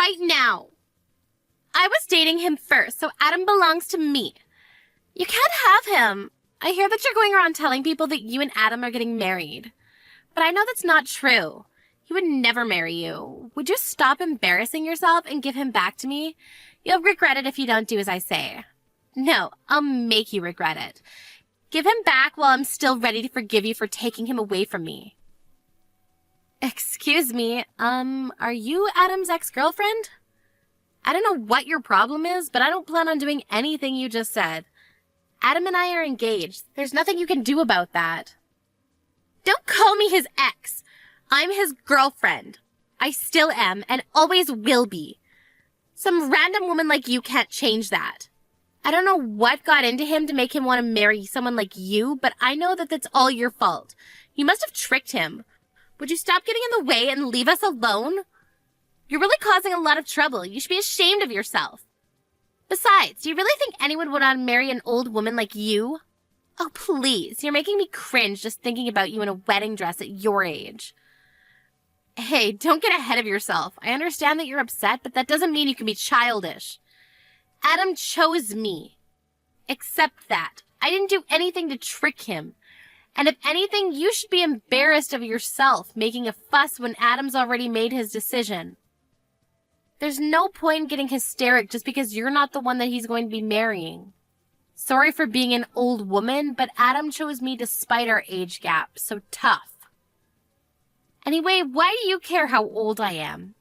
right now. I was dating him first, so Adam belongs to me. You can't have him. I hear that you're going around telling people that you and Adam are getting married. But I know that's not true. He would never marry you. Would you stop embarrassing yourself and give him back to me? You'll regret it if you don't do as I say. No, I'll make you regret it. Give him back while I'm still ready to forgive you for taking him away from me. Excuse me, are you Adam's ex-girlfriend? I don't know what your problem is, but I don't plan on doing anything you just said. Adam and I are engaged. There's nothing you can do about that. Don't call me his ex. I'm his girlfriend. I still am and always will be. Some random woman like you can't change that. I don't know what got into him to make him want to marry someone like you, but I know that that's all your fault. You must have tricked him. Would you stop getting in the way and leave us alone? You're really causing a lot of trouble. You should be ashamed of yourself. Besides, do you really think anyone would want to marry an old woman like you? Oh, please. You're making me cringe just thinking about you in a wedding dress at your age. Hey, don't get ahead of yourself. I understand that you're upset, but that doesn't mean you can be childish. Adam chose me. Accept that. I didn't do anything to trick him. And if anything, you should be embarrassed of yourself making a fuss when Adam's already made his decision. There's no point in getting hysteric just because you're not the one that he's going to be marrying. Sorry for being an old woman, but Adam chose me despite our age gap, so tough. Anyway, why do you care how old I am?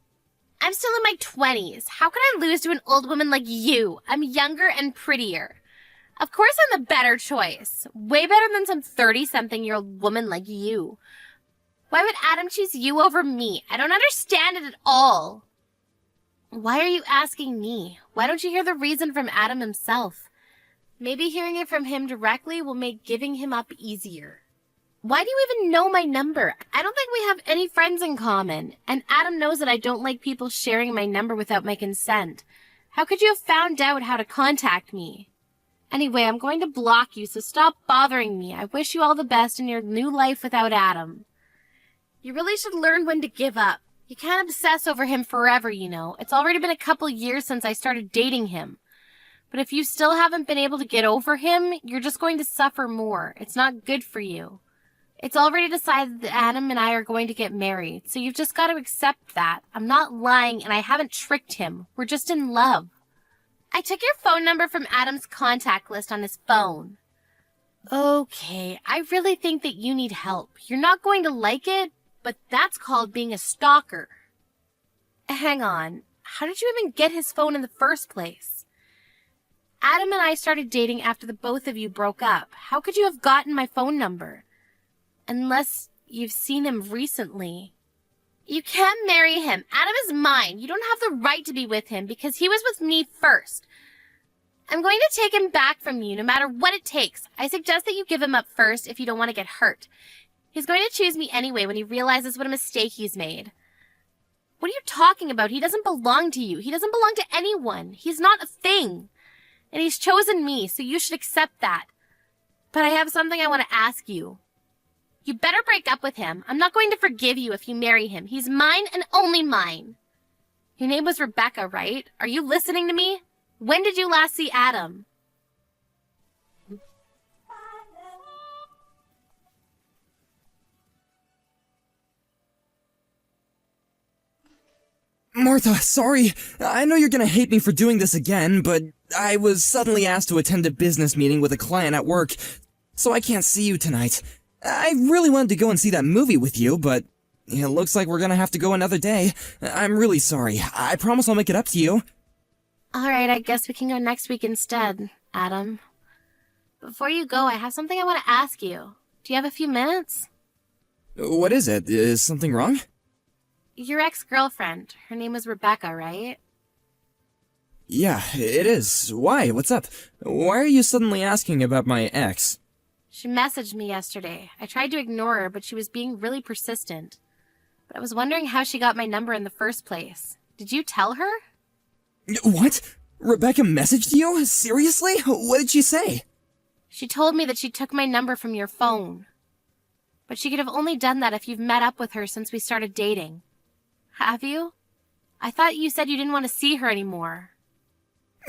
I'm still in my 20s. How could I lose to an old woman like you? I'm younger and prettier. Of course I'm the better choice. Way better than some 30-something-year-old woman like you. Why would Adam choose you over me? I don't understand it at all. Why are you asking me? Why don't you hear the reason from Adam himself? Maybe hearing it from him directly will make giving him up easier. Why do you even know my number? I don't think we have any friends in common, and Adam knows that I don't like people sharing my number without my consent. How could you have found out how to contact me? Anyway, I'm going to block you, so stop bothering me. I wish you all the best in your new life without Adam. You really should learn when to give up. You can't obsess over him forever, you know. It's already been a couple years since I started dating him. But if you still haven't been able to get over him, you're just going to suffer more. It's not good for you. It's already decided that Adam and I are going to get married, so you've just got to accept that. I'm not lying and I haven't tricked him. We're just in love. I took your phone number from Adam's contact list on his phone. Okay, I really think that you need help. You're not going to like it, but that's called being a stalker. Hang on, how did you even get his phone in the first place? Adam and I started dating after the both of you broke up. How could you have gotten my phone number? Unless you've seen him recently. You can't marry him. Adam is mine. You don't have the right to be with him because he was with me first. I'm going to take him back from you no matter what it takes. I suggest that you give him up first if you don't want to get hurt. He's going to choose me anyway when he realizes what a mistake he's made. What are you talking about? He doesn't belong to you. He doesn't belong to anyone. He's not a thing. And he's chosen me, so you should accept that. But I have something I want to ask you. You better break up with him. I'm not going to forgive you if you marry him. He's mine and only mine. Your name was Rebecca, right? Are you listening to me? When did you last see Adam? Martha, sorry. I know you're gonna hate me for doing this again, but I was suddenly asked to attend a business meeting with a client at work, so I can't see you tonight. I really wanted to go and see that movie with you, but it looks like we're gonna have to go another day. I'm really sorry. I promise I'll make it up to you. Alright, I guess we can go next week instead, Adam. Before you go, I have something I want to ask you. Do you have a few minutes? What is it? Is something wrong? Your ex-girlfriend. Her name was Rebecca, right? Yeah, it is. Why? What's up? Why are you suddenly asking about my ex? She messaged me yesterday. I tried to ignore her, but she was being really persistent. But I was wondering how she got my number in the first place. Did you tell her? What? Rebecca messaged you? Seriously? What did she say? She told me that she took my number from your phone. But she could have only done that if you've met up with her since we started dating. Have you? I thought you said you didn't want to see her anymore.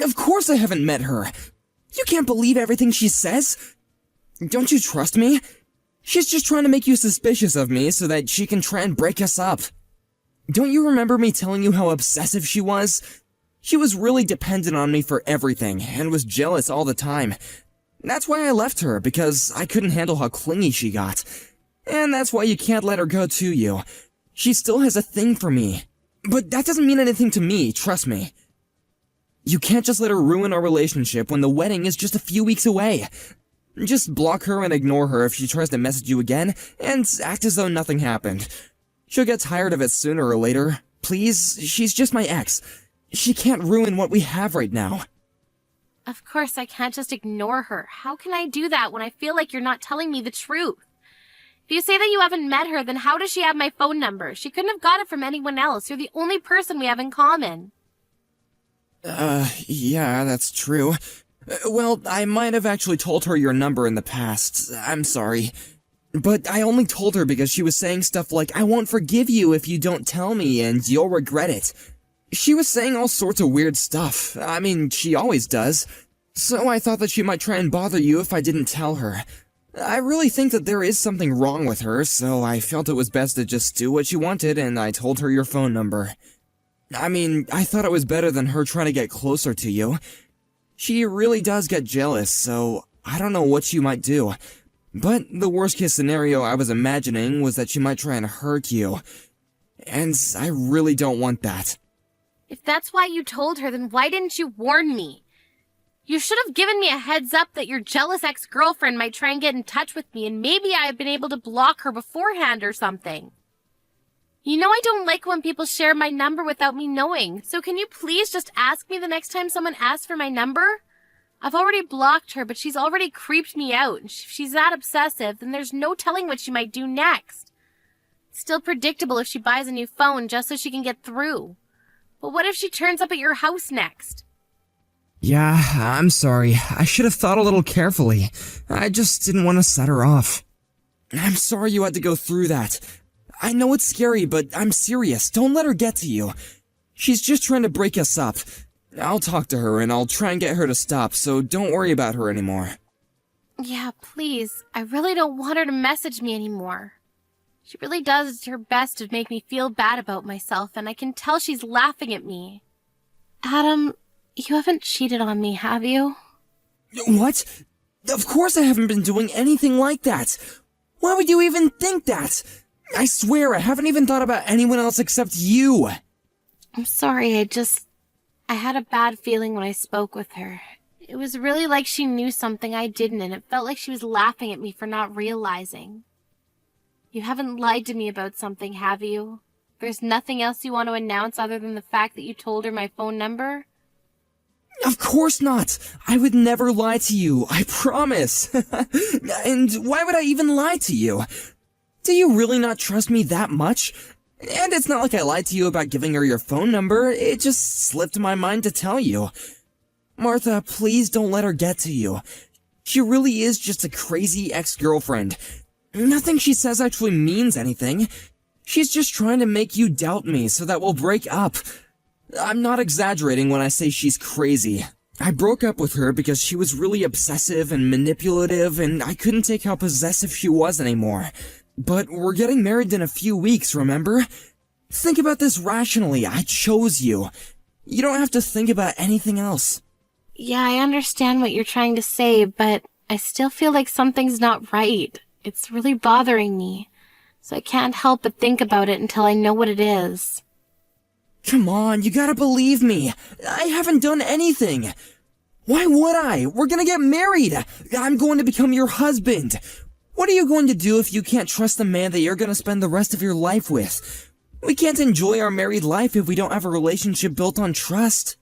Of course I haven't met her. You can't believe everything she says. Don't you trust me? She's just trying to make you suspicious of me so that she can try and break us up. Don't you remember me telling you how obsessive she was? She was really dependent on me for everything and was jealous all the time. That's why I left her, because I couldn't handle how clingy she got. And that's why you can't let her go to you. She still has a thing for me. But that doesn't mean anything to me, trust me. You can't just let her ruin our relationship when the wedding is just a few weeks away. Just block her and ignore her if she tries to message you again, and act as though nothing happened. She'll get tired of it sooner or later. Please, she's just my ex. She can't ruin what we have right now. Of course, I can't just ignore her. How can I do that when I feel like you're not telling me the truth? If you say that you haven't met her, then how does she have my phone number? She couldn't have got it from anyone else. You're the only person we have in common. Yeah, that's true. Well, I might have actually told her your number in the past. I'm sorry. But I only told her because she was saying stuff like, I won't forgive you if you don't tell me and you'll regret it. She was saying all sorts of weird stuff. I mean, she always does. So I thought that she might try and bother you if I didn't tell her. I really think that there is something wrong with her, so I felt it was best to just do what she wanted, and I told her your phone number. I mean, I thought it was better than her trying to get closer to you. She really does get jealous, so I don't know what she might do. But the worst case scenario I was imagining was that she might try and hurt you. And I really don't want that. If that's why you told her, then why didn't you warn me? You should have given me a heads up that your jealous ex-girlfriend might try and get in touch with me, and maybe I had been able to block her beforehand or something. You know I don't like when people share my number without me knowing, so can you please just ask me the next time someone asks for my number? I've already blocked her, but she's already creeped me out, and if she's that obsessive, then there's no telling what she might do next. It's still predictable if she buys a new phone just so she can get through. But what if she turns up at your house next? Yeah, I'm sorry. I should have thought a little carefully. I just didn't want to set her off. I'm sorry you had to go through that. I know it's scary, but I'm serious. Don't let her get to you. She's just trying to break us up. I'll talk to her and I'll try and get her to stop, so don't worry about her anymore. Yeah, please. I really don't want her to message me anymore. She really does her best to make me feel bad about myself, and I can tell she's laughing at me. Adam, you haven't cheated on me, have you? What? Of course I haven't been doing anything like that. Why would you even think that? I swear I haven't even thought about anyone else except you. I'm sorry, I had a bad feeling when I spoke with her. It was really like she knew something I didn't, and it felt like she was laughing at me for not realizing. You haven't lied to me about something, have you? There's nothing else you want to announce other than the fact that you told her my phone number? Of course not. I would never lie to you, I promise. And why would I even lie to you? Do you really not trust me that much? And it's not like I lied to you about giving her your phone number, it just slipped my mind to tell you. Martha, please don't let her get to you. She really is just a crazy ex-girlfriend. Nothing she says actually means anything. She's just trying to make you doubt me so that we'll break up. I'm not exaggerating when I say she's crazy. I broke up with her because she was really obsessive and manipulative, and I couldn't take how possessive she was anymore. But we're getting married in a few weeks, remember? Think about this rationally. I chose you. You don't have to think about anything else. Yeah, I understand what you're trying to say, but I still feel like something's not right. It's really bothering me, so I can't help but think about it until I know what it is. Come on, you gotta believe me. I haven't done anything. Why would I? We're gonna get married. I'm going to become your husband. What are you going to do if you can't trust the man that you're gonna spend the rest of your life with? We can't enjoy our married life if we don't have a relationship built on trust.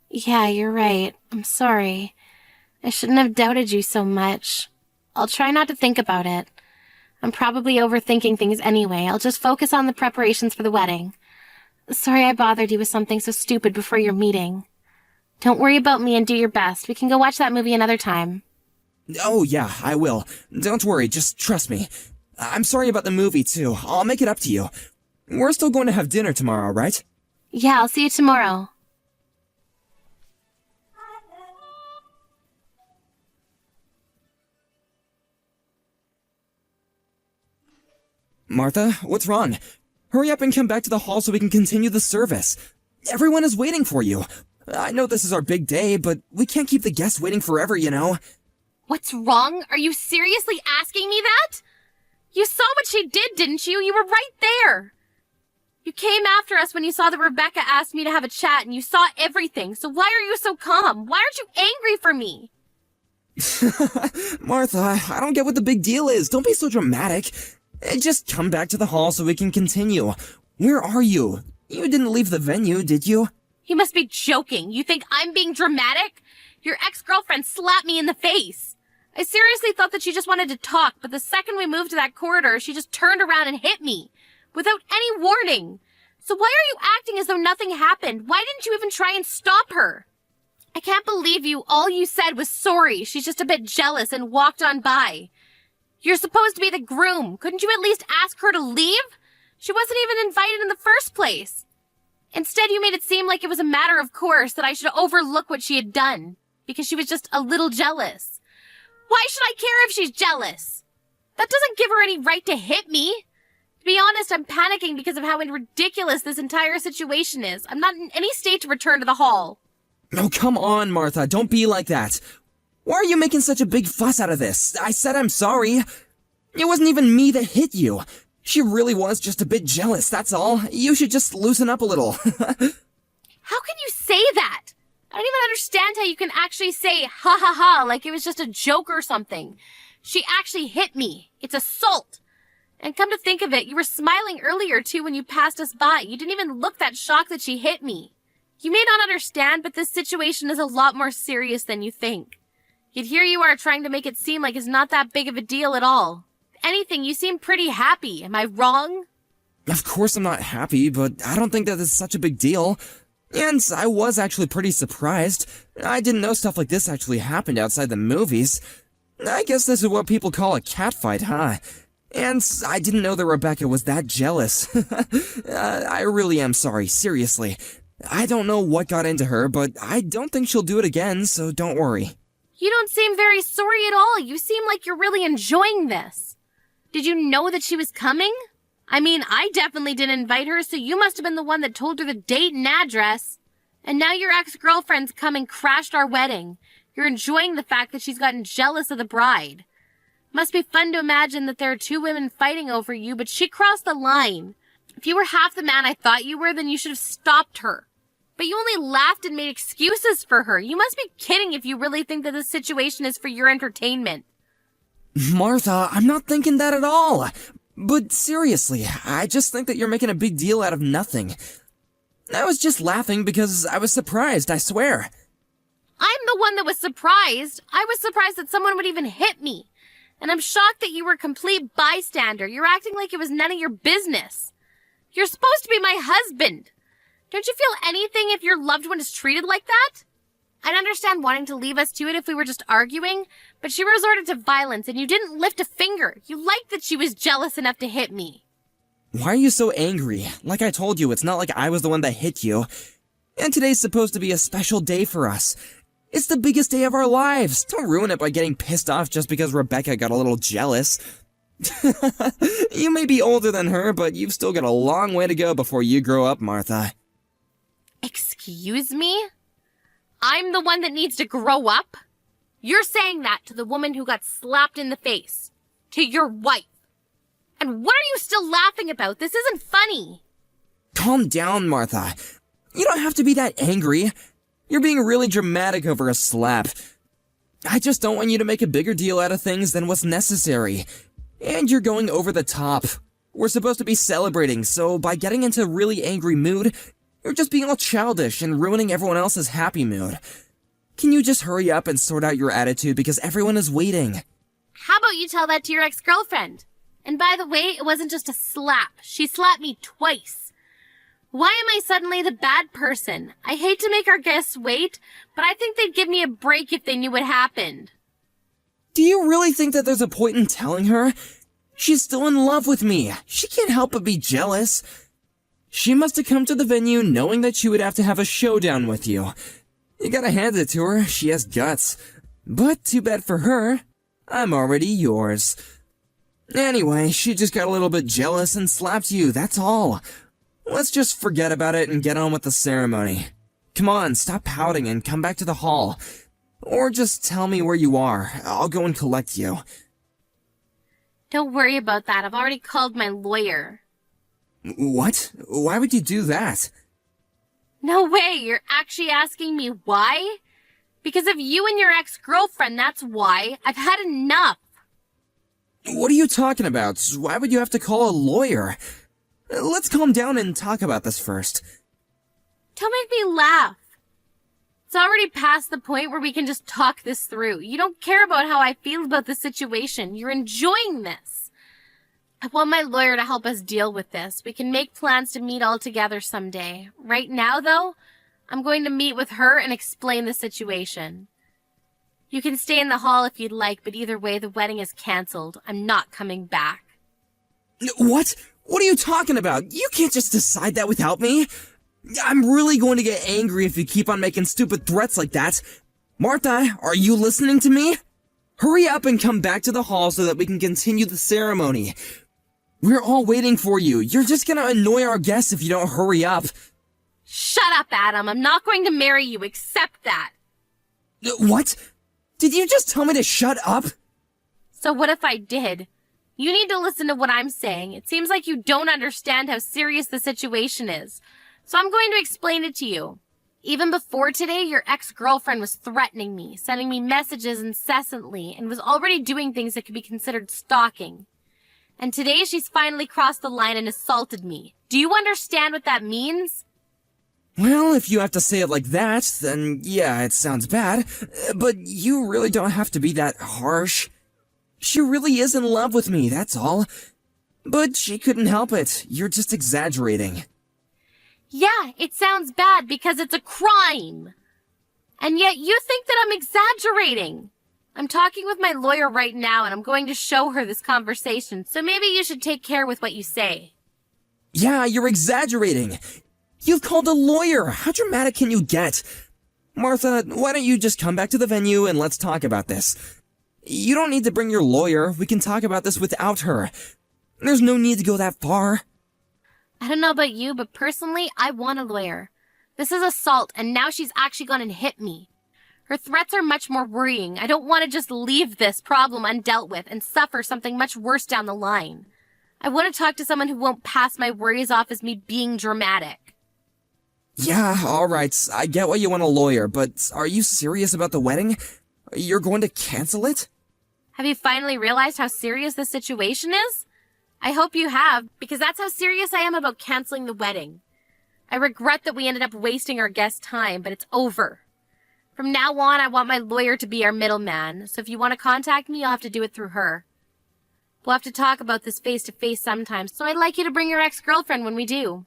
Yeah, you're right. I'm sorry. I shouldn't have doubted you so much. I'll try not to think about it. I'm probably overthinking things anyway. I'll just focus on the preparations for the wedding. Sorry I bothered you with something so stupid before your meeting. Don't worry about me and do your best. We can go watch that movie another time. Oh yeah, I will. Don't worry, just trust me. I'm sorry about the movie too. I'll make it up to you. We're still going to have dinner tomorrow, right? Yeah, I'll see you tomorrow. Martha, what's wrong? Hurry up and come back to the hall so we can continue the service. Everyone is waiting for you. I know this is our big day, but we can't keep the guests waiting forever, you know? What's wrong? Are you seriously asking me that? You saw what she did, didn't you? You were right there. You came after us when you saw that Rebecca asked me to have a chat, and you saw everything, so why are you so calm? Why aren't you angry for me? Martha, I don't get what the big deal is. Don't be so dramatic. Just come back to the hall so we can continue. Where are you? You didn't leave the venue, did you? You must be joking. You think I'm being dramatic? Your ex-girlfriend slapped me in the face. I seriously thought that she just wanted to talk, but the second we moved to that corridor, she just turned around and hit me. Without any warning. So why are you acting as though nothing happened? Why didn't you even try and stop her? I can't believe you. All you said was sorry. She's just a bit jealous and walked on by. You're supposed to be the groom. Couldn't you at least ask her to leave? She wasn't even invited in the first place. Instead, you made it seem like it was a matter of course that I should overlook what she had done because she was just a little jealous. Why should I care if she's jealous? That doesn't give her any right to hit me. To be honest, I'm panicking because of how ridiculous this entire situation is. I'm not in any state to return to the hall. Oh, come on, Martha. Don't be like that. Why are you making such a big fuss out of this? I said I'm sorry. It wasn't even me that hit you. She really was just a bit jealous, that's all. You should just loosen up a little. How can you say that? I don't even understand how you can actually say ha ha ha like it was just a joke or something. She actually hit me. It's assault. And come to think of it, you were smiling earlier too when you passed us by. You didn't even look that shocked that she hit me. You may not understand, but this situation is a lot more serious than you think. Yet here you are trying to make it seem like it's not that big of a deal at all. If anything, you seem pretty happy. Am I wrong? Of course I'm not happy, but I don't think that it's such a big deal. And I was actually pretty surprised. I didn't know stuff like this actually happened outside the movies. I guess this is what people call a catfight, huh? And I didn't know that Rebecca was that jealous. I really am sorry, seriously. I don't know what got into her, but I don't think she'll do it again, so don't worry. You don't seem very sorry at all. You seem like you're really enjoying this. Did you know that she was coming? I mean, I definitely didn't invite her, so you must have been the one that told her the date and address. And now your ex-girlfriend's come and crashed our wedding. You're enjoying the fact that she's gotten jealous of the bride. Must be fun to imagine that there are two women fighting over you, but she crossed the line. If you were half the man I thought you were, then you should have stopped her. But you only laughed and made excuses for her. You must be kidding if you really think that this situation is for your entertainment. Martha, I'm not thinking that at all. But seriously, I just think that you're making a big deal out of nothing. I was just laughing because I was surprised, I swear. I'm the one that was surprised. I was surprised that someone would even hit me. And I'm shocked that you were a complete bystander. You're acting like it was none of your business. You're supposed to be my husband. Don't you feel anything if your loved one is treated like that? I'd understand wanting to leave us to it if we were just arguing, but she resorted to violence and you didn't lift a finger. You liked that she was jealous enough to hit me. Why are you so angry? Like I told you, it's not like I was the one that hit you. And today's supposed to be a special day for us. It's the biggest day of our lives. Don't ruin it by getting pissed off just because Rebecca got a little jealous. You may be older than her, but you've still got a long way to go before you grow up, Martha. Excuse me? I'm the one that needs to grow up? You're saying that to the woman who got slapped in the face. To your wife. And what are you still laughing about? This isn't funny. Calm down, Martha. You don't have to be that angry. You're being really dramatic over a slap. I just don't want you to make a bigger deal out of things than what's necessary. And you're going over the top. We're supposed to be celebrating, so by getting into a really angry mood, you're just being all childish and ruining everyone else's happy mood. Can you just hurry up and sort out your attitude because everyone is waiting? How about you tell that to your ex-girlfriend? And by the way, it wasn't just a slap. She slapped me twice. Why am I suddenly the bad person? I hate to make our guests wait, but I think they'd give me a break if they knew what happened. Do you really think that there's a point in telling her? She's still in love with me. She can't help but be jealous. She must have come to the venue knowing that she would have to have a showdown with you. You gotta hand it to her, she has guts. But too bad for her, I'm already yours. Anyway, she just got a little bit jealous and slapped you, that's all. Let's just forget about it and get on with the ceremony. Come on, stop pouting and come back to the hall. Or just tell me where you are. I'll go and collect you. Don't worry about that. I've already called my lawyer. What? Why would you do that? No way! You're actually asking me why? Because of you and your ex-girlfriend, that's why. I've had enough. What are you talking about? Why would you have to call a lawyer? Let's calm down and talk about this first. Don't make me laugh. It's already past the point where we can just talk this through. You don't care about how I feel about the situation. You're enjoying this. I want my lawyer to help us deal with this. We can make plans to meet all together someday. Right now, though, I'm going to meet with her and explain the situation. You can stay in the hall if you'd like, but either way, the wedding is cancelled. I'm not coming back. What? What are you talking about? You can't just decide that without me. I'm really going to get angry if you keep on making stupid threats like that. Martha, are you listening to me? Hurry up and come back to the hall so that we can continue the ceremony. We're all waiting for you. You're just gonna annoy our guests if you don't hurry up. Shut up, Adam. I'm not going to marry you. Accept that. What? Did you just tell me to shut up? So what if I did? You need to listen to what I'm saying. It seems like you don't understand how serious the situation is. So I'm going to explain it to you. Even before today, your ex-girlfriend was threatening me, sending me messages incessantly, and was already doing things that could be considered stalking. And today she's finally crossed the line and assaulted me. Do you understand what that means? Well, if you have to say it like that, then yeah, it sounds bad. But you really don't have to be that harsh. She really is in love with me, that's all. But she couldn't help it. You're just exaggerating. Yeah, it sounds bad because it's a crime. And yet you think that I'm exaggerating. I'm talking with my lawyer right now and I'm going to show her this conversation, so maybe you should take care with what you say. Yeah, you're exaggerating. You've called a lawyer. How dramatic can you get? Martha, why don't you just come back to the venue and let's talk about this? You don't need to bring your lawyer. We can talk about this without her. There's no need to go that far. I don't know about you, but personally, I want a lawyer. This is assault, and now she's actually gone and hit me. Her threats are much more worrying. I don't want to just leave this problem undealt with and suffer something much worse down the line. I want to talk to someone who won't pass my worries off as me being dramatic. Yeah, alright, I get why you want a lawyer, but are you serious about the wedding? You're going to cancel it? Have you finally realized how serious this situation is? I hope you have, because that's how serious I am about canceling the wedding. I regret that we ended up wasting our guests' time, but it's over. From now on, I want my lawyer to be our middleman, so if you want to contact me, you'll have to do it through her. We'll have to talk about this face-to-face sometime, so I'd like you to bring your ex-girlfriend when we do.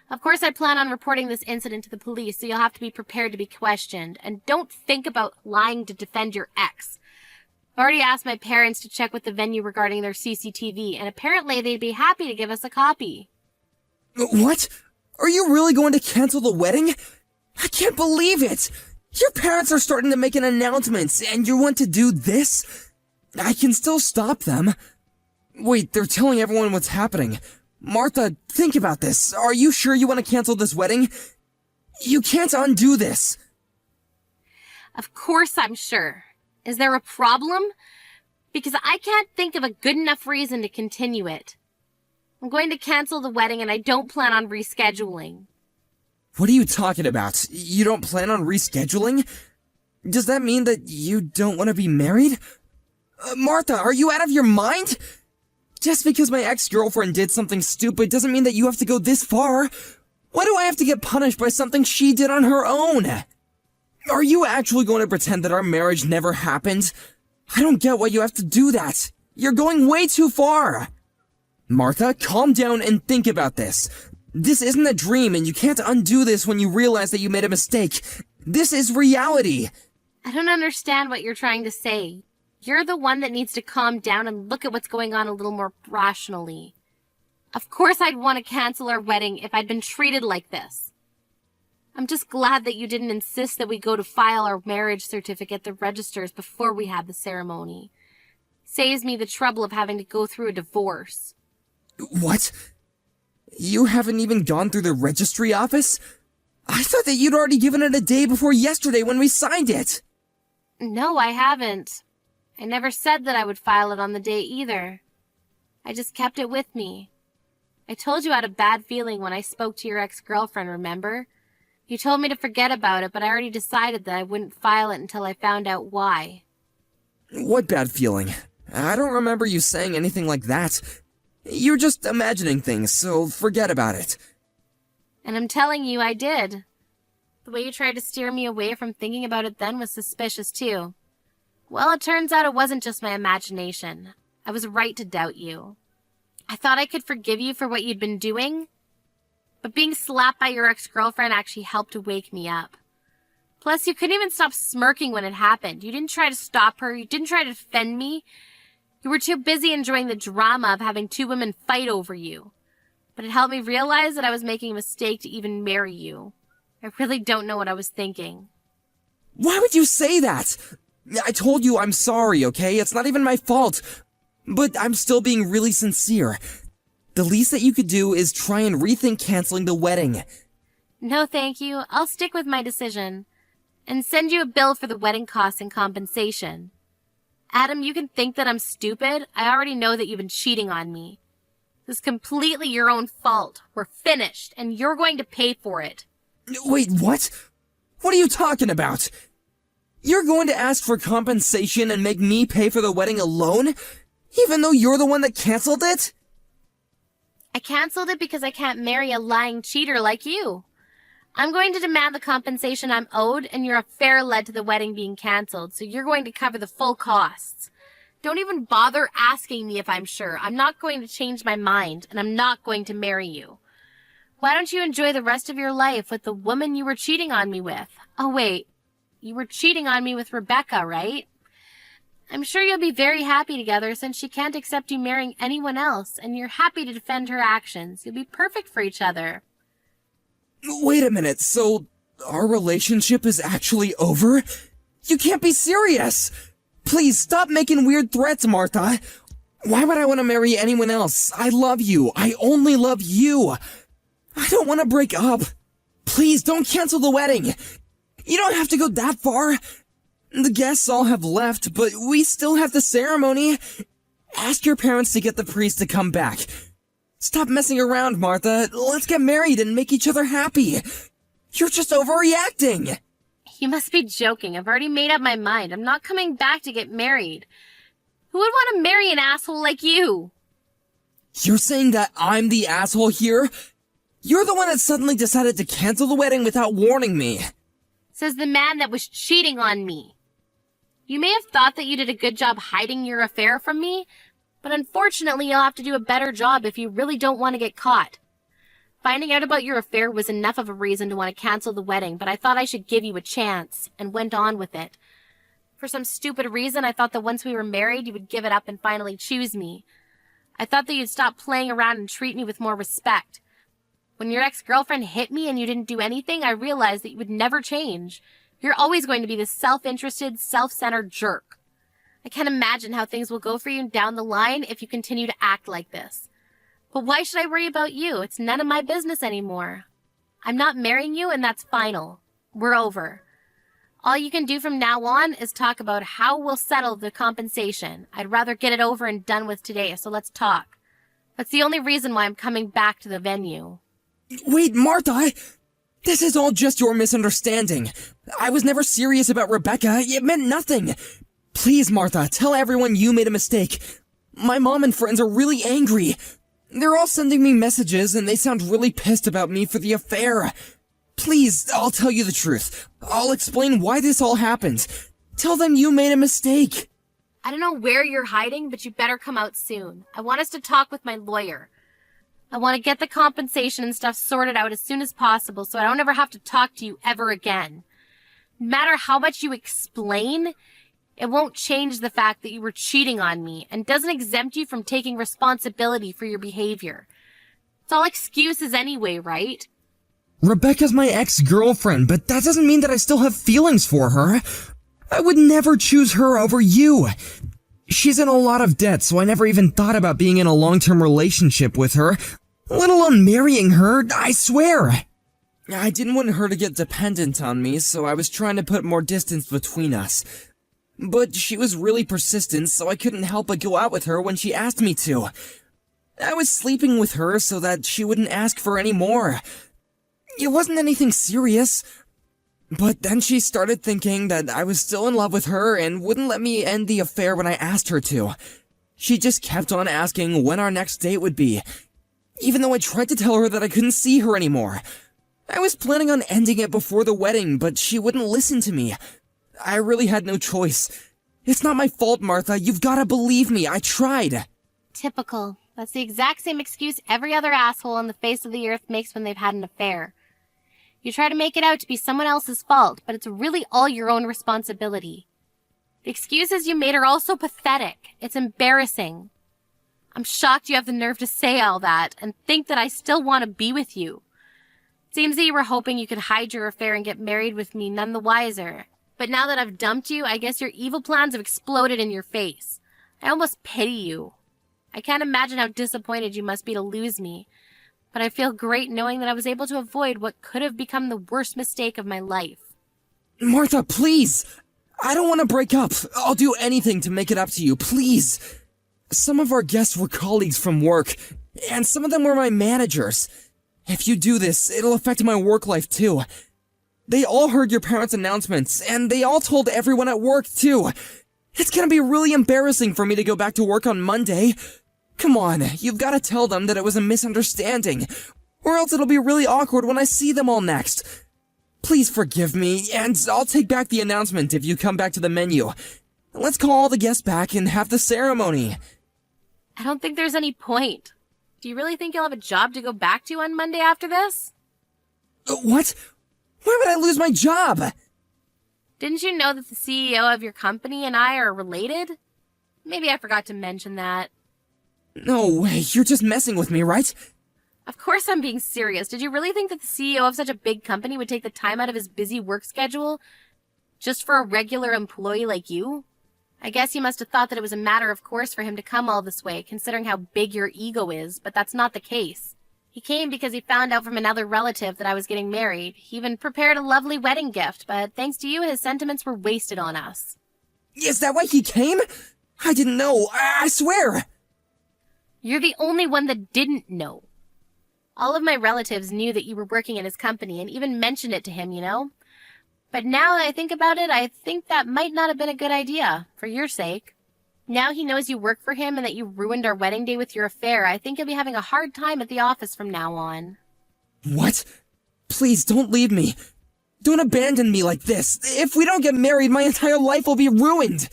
Of course, I plan on reporting this incident to the police, so you'll have to be prepared to be questioned, and don't think about lying to defend your ex. I've already asked my parents to check with the venue regarding their CCTV, and apparently they'd be happy to give us a copy. What? Are you really going to cancel the wedding? I can't believe it! Your parents are starting to make an announcement, and you want to do this? I can still stop them. Wait, they're telling everyone what's happening. Martha, think about this. Are you sure you want to cancel this wedding? You can't undo this. Of course I'm sure. Is there a problem? Because I can't think of a good enough reason to continue it. I'm going to cancel the wedding and I don't plan on rescheduling. What are you talking about? You don't plan on rescheduling? Does that mean that you don't want to be married? Martha, are you out of your mind? Just because my ex-girlfriend did something stupid doesn't mean that you have to go this far. Why do I have to get punished by something she did on her own? Are you actually going to pretend that our marriage never happened? I don't get why you have to do that. You're going way too far. Martha, calm down and think about this. This isn't a dream and you can't undo this when you realize that you made a mistake. This is reality. I don't understand what you're trying to say. You're the one that needs to calm down and look at what's going on a little more rationally. Of course I'd want to cancel our wedding if I'd been treated like this. I'm just glad that you didn't insist that we go to file our marriage certificate at the registers before we had the ceremony. Saves me the trouble of having to go through a divorce. What? You haven't even gone through the registry office? I thought that you'd already given it a day before yesterday when we signed it. No, I haven't. I never said that I would file it on the day either. I just kept it with me. I told you I had a bad feeling when I spoke to your ex-girlfriend, remember? You told me to forget about it, but I already decided that I wouldn't file it until I found out why. What bad feeling? I don't remember you saying anything like that. You're just imagining things, so forget about it. And I'm telling you, I did. The way you tried to steer me away from thinking about it then was suspicious, too. Well, it turns out it wasn't just my imagination. I was right to doubt you. I thought I could forgive you for what you'd been doing, but being slapped by your ex-girlfriend actually helped to wake me up. Plus, you couldn't even stop smirking when it happened. You didn't try to stop her. You didn't try to defend me. You were too busy enjoying the drama of having two women fight over you. But it helped me realize that I was making a mistake to even marry you. I really don't know what I was thinking. Why would you say that? I told you I'm sorry, okay? It's not even my fault. But I'm still being really sincere. The least that you could do is try and rethink canceling the wedding. No, thank you. I'll stick with my decision. And send you a bill for the wedding costs and compensation. Adam, you can think that I'm stupid. I already know that you've been cheating on me. This is completely your own fault. We're finished, and you're going to pay for it. Wait, what? What are you talking about? You're going to ask for compensation and make me pay for the wedding alone? Even though you're the one that canceled it? I canceled it because I can't marry a lying cheater like you. I'm going to demand the compensation I'm owed, and your affair led to the wedding being canceled, so you're going to cover the full costs. Don't even bother asking me if I'm sure. I'm not going to change my mind, and I'm not going to marry you. Why don't you enjoy the rest of your life with the woman you were cheating on me with? Oh, wait. You were cheating on me with Rebecca, right? I'm sure you'll be very happy together since she can't accept you marrying anyone else, and you're happy to defend her actions. You'll be perfect for each other. Wait a minute, so our relationship is actually over? You can't be serious! Please stop making weird threats, Martha. Why would I want to marry anyone else? I love you. I only love you. I don't want to break up. Please don't cancel the wedding. You don't have to go that far. The guests all have left, but we still have the ceremony. Ask your parents to get the priest to come back. Stop messing around, Martha. Let's get married and make each other happy. You're just overreacting. You must be joking. I've already made up my mind. I'm not coming back to get married. Who would want to marry an asshole like you? You're saying that I'm the asshole here? You're the one that suddenly decided to cancel the wedding without warning me. Says the man that was cheating on me. You may have thought that you did a good job hiding your affair from me, but unfortunately you'll have to do a better job if you really don't want to get caught. Finding out about your affair was enough of a reason to want to cancel the wedding, but I thought I should give you a chance, and went on with it. For some stupid reason, I thought that once we were married, you would give it up and finally choose me. I thought that you'd stop playing around and treat me with more respect. When your ex-girlfriend hit me and you didn't do anything, I realized that you would never change. You're always going to be this self-interested, self-centered jerk. I can't imagine how things will go for you down the line if you continue to act like this. But why should I worry about you? It's none of my business anymore. I'm not marrying you, and that's final. We're over. All you can do from now on is talk about how we'll settle the compensation. I'd rather get it over and done with today, so let's talk. That's the only reason why I'm coming back to the venue. Wait, Martha! This is all just your misunderstanding. I was never serious about Rebecca. It meant nothing. Please, Martha, tell everyone you made a mistake. My mom and friends are really angry. They're all sending me messages, and they sound really pissed about me for the affair. Please, I'll tell you the truth. I'll explain why this all happened. Tell them you made a mistake. I don't know where you're hiding, but you better come out soon. I want us to talk with my lawyer. I want to get the compensation and stuff sorted out as soon as possible so I don't ever have to talk to you ever again. No matter how much you explain, it won't change the fact that you were cheating on me and doesn't exempt you from taking responsibility for your behavior. It's all excuses anyway, right? Rebecca's my ex-girlfriend, but that doesn't mean that I still have feelings for her. I would never choose her over you. She's in a lot of debt, so I never even thought about being in a long-term relationship with her, let alone marrying her, I swear. I didn't want her to get dependent on me, so I was trying to put more distance between us. But she was really persistent, so I couldn't help but go out with her when she asked me to. I was sleeping with her so that she wouldn't ask for any more. It wasn't anything serious. But then she started thinking that I was still in love with her and wouldn't let me end the affair when I asked her to. She just kept on asking when our next date would be, even though I tried to tell her that I couldn't see her anymore. I was planning on ending it before the wedding, but she wouldn't listen to me. I really had no choice. It's not my fault, Martha. You've gotta believe me. I tried. Typical. That's the exact same excuse every other asshole on the face of the earth makes when they've had an affair. You try to make it out to be someone else's fault, but it's really all your own responsibility. The excuses you made are also pathetic. It's embarrassing. I'm shocked you have the nerve to say all that and think that I still want to be with you. Seems that you were hoping you could hide your affair and get married with me none the wiser. But now that I've dumped you, I guess your evil plans have exploded in your face. I almost pity you. I can't imagine how disappointed you must be to lose me, but I feel great knowing that I was able to avoid what could have become the worst mistake of my life. Martha, please! I don't want to break up. I'll do anything to make it up to you, please. Some of our guests were colleagues from work, and some of them were my managers. If you do this, it'll affect my work life too. They all heard your parents' announcements, and they all told everyone at work too. It's gonna be really embarrassing for me to go back to work on Monday. Come on, you've gotta tell them that it was a misunderstanding, or else it'll be really awkward when I see them all next. Please forgive me, and I'll take back the announcement if you come back to the menu. Let's call all the guests back and have the ceremony. I don't think there's any point. Do you really think you'll have a job to go back to on Monday after this? What? Why would I lose my job? Didn't you know that the CEO of your company and I are related? Maybe I forgot to mention that. No way, you're just messing with me, right? Of course I'm being serious. Did you really think that the CEO of such a big company would take the time out of his busy work schedule just for a regular employee like you? I guess you must have thought that it was a matter of course for him to come all this way, considering how big your ego is, but that's not the case. He came because he found out from another relative that I was getting married. He even prepared a lovely wedding gift, but thanks to you, his sentiments were wasted on us. Is that why he came? I didn't know, I swear! You're the only one that didn't know. All of my relatives knew that you were working in his company and even mentioned it to him, you know? But now that I think about it, I think that might not have been a good idea, for your sake. Now he knows you work for him and that you ruined our wedding day with your affair. I think he'll be having a hard time at the office from now on. What? Please, don't leave me. Don't abandon me like this. If we don't get married, my entire life will be ruined.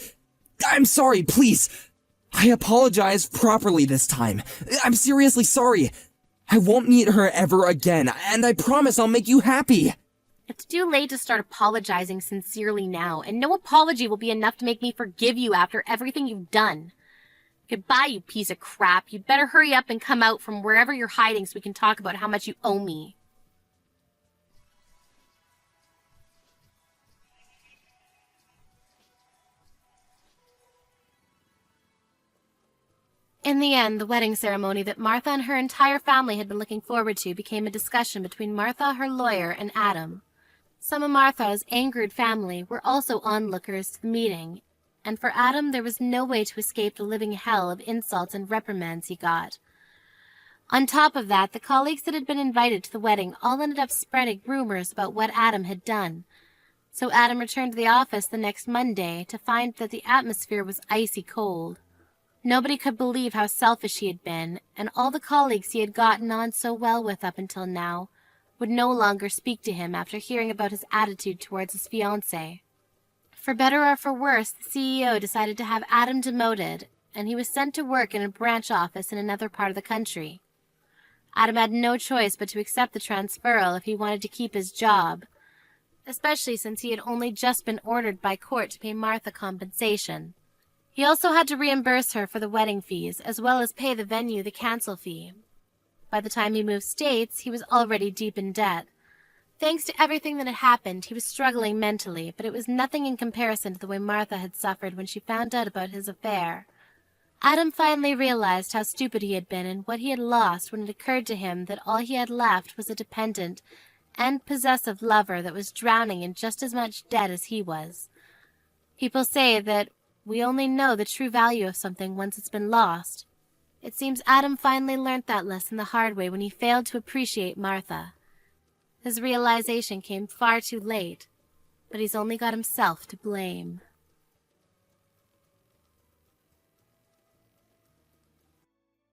I'm sorry, please. I apologize properly this time. I'm seriously sorry. I won't meet her ever again, and I promise I'll make you happy. It's too late to start apologizing sincerely now, and no apology will be enough to make me forgive you after everything you've done. Goodbye, you piece of crap. You'd better hurry up and come out from wherever you're hiding so we can talk about how much you owe me. In the end, the wedding ceremony that Martha and her entire family had been looking forward to became a discussion between Martha, her lawyer, and Adam. Some of Martha's angered family were also onlookers to the meeting, and for Adam there was no way to escape the living hell of insults and reprimands he got. On top of that, the colleagues that had been invited to the wedding all ended up spreading rumors about what Adam had done. So Adam returned to the office the next Monday to find that the atmosphere was icy cold. Nobody could believe how selfish he had been, and all the colleagues he had gotten on so well with up until now would no longer speak to him after hearing about his attitude towards his fiancé. For better or for worse, the CEO decided to have Adam demoted, and he was sent to work in a branch office in another part of the country. Adam had no choice but to accept the transferal if he wanted to keep his job, especially since he had only just been ordered by court to pay Martha compensation. He also had to reimburse her for the wedding fees, as well as pay the venue the cancel fee. By the time he moved states, he was already deep in debt. Thanks to everything that had happened, he was struggling mentally, but it was nothing in comparison to the way Martha had suffered when she found out about his affair. Adam finally realized how stupid he had been and what he had lost when it occurred to him that all he had left was a dependent and possessive lover that was drowning in just as much debt as he was. People say that we only know the true value of something once it's been lost. It seems Adam finally learnt that lesson the hard way when he failed to appreciate Martha. His realization came far too late, but he's only got himself to blame.